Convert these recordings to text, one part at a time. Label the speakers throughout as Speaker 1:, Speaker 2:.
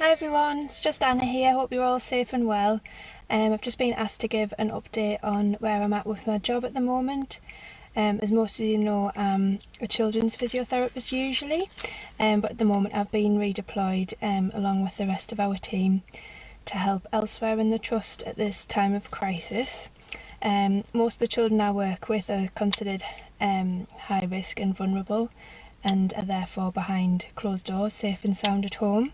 Speaker 1: Hi everyone, it's just Anna here. Hope you're all safe and well. I've just been asked to give an update on where I'm at with my job at the moment. As most of you know, I'm a children's physiotherapist usually, but at the moment I've been redeployed along with the rest of our team to help elsewhere in the trust at this time of crisis. Most of the children I work with are considered high risk and vulnerable, and are therefore behind closed doors, safe and sound at home.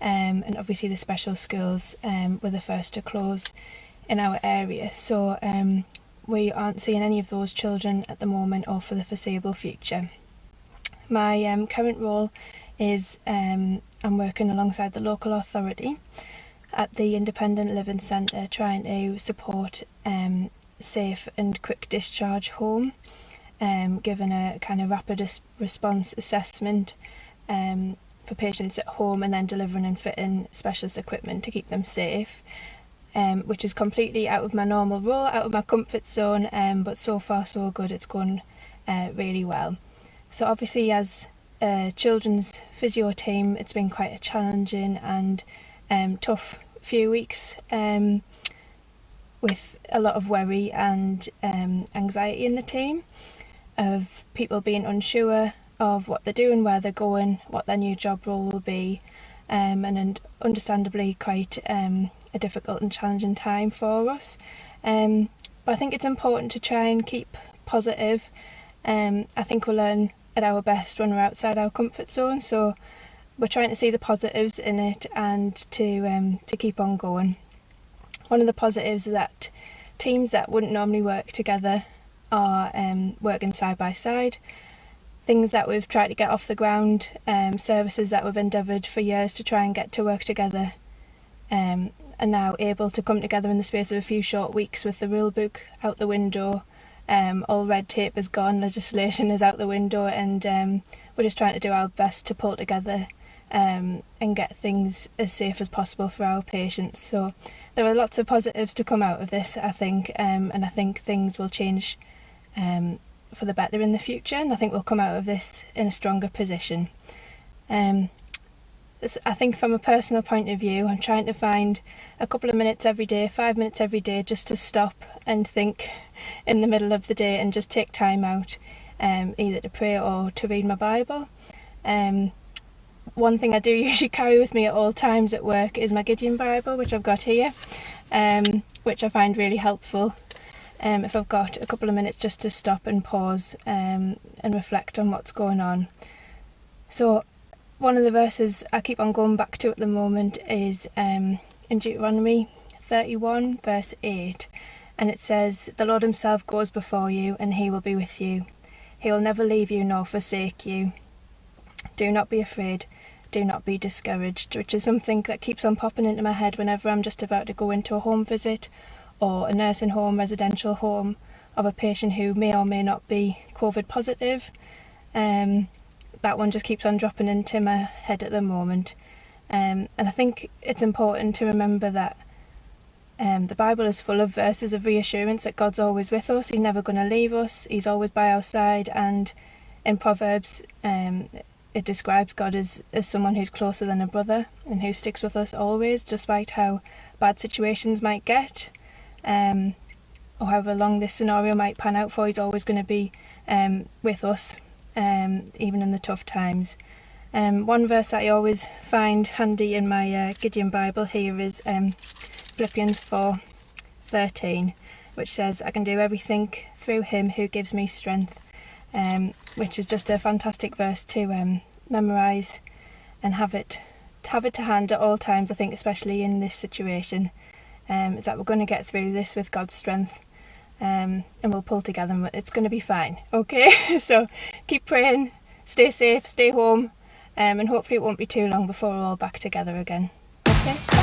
Speaker 1: And obviously the special schools were the first to close in our area, so we aren't seeing any of those children at the moment or for the foreseeable future. My current role is I'm working alongside the local authority at the Independent Living Centre, trying to support safe and quick discharge home, given a kind of rapid response assessment for patients at home, and then delivering and fitting specialist equipment to keep them safe, which is completely out of my normal role, out of my comfort zone, but so far so good. It's gone really well. So obviously as a children's physio team, it's been quite a challenging and tough few weeks, with a lot of worry and anxiety in the team, of people being unsure of what they're doing, where they're going, what their new job role will be, and understandably quite a difficult and challenging time for us. But I think it's important to try and keep positive. I think we learn at our best when we're outside our comfort zone, so we're trying to see the positives in it and to keep on going. One of the positives is that teams that wouldn't normally work together are working side by side. Things that we've tried to get off the ground, services that we've endeavoured for years to try and get to work together, are now able to come together in the space of a few short weeks, with the rule book out the window. All red tape is gone, legislation is out the window, and we're just trying to do our best to pull together and get things as safe as possible for our patients. So there are lots of positives to come out of this, I think, and I think things will change for the better in the future, and I think we'll come out of this in a stronger position. I think from a personal point of view, I'm trying to find a couple of minutes every day, 5 minutes every day, just to stop and think in the middle of the day and just take time out, either to pray or to read my Bible. One thing I do usually carry with me at all times at work is my Gideon Bible, which I've got here, which I find really helpful. If I've got a couple of minutes just to stop and pause and reflect on what's going on. So one of the verses I keep on going back to at the moment is in Deuteronomy 31 verse 8, and it says, "The Lord himself goes before you, and he will be with you. He will never leave you nor forsake you. Do not be afraid, do not be discouraged," which is something that keeps on popping into my head whenever I'm just about to go into a home visit or a nursing home, residential home of a patient who may or may not be COVID positive. That one just keeps on dropping into my head at the moment. And I think it's important to remember that the Bible is full of verses of reassurance that God's always with us. He's never going to leave us. He's always by our side. And in Proverbs, it describes God as someone who's closer than a brother and who sticks with us always, despite how bad situations might get. Or however long this scenario might pan out for, he's always going to be with us, even in the tough times. One verse that I always find handy in my Gideon Bible here is Philippians 4:13, which says, "I can do everything through him who gives me strength," which is just a fantastic verse to memorise and have it to hand at all times. I think especially in this situation, is that we're going to get through this with God's strength, and we'll pull together and it's going to be fine. Okay, so keep praying, stay safe, stay home, and hopefully it won't be too long before we're all back together again. Okay.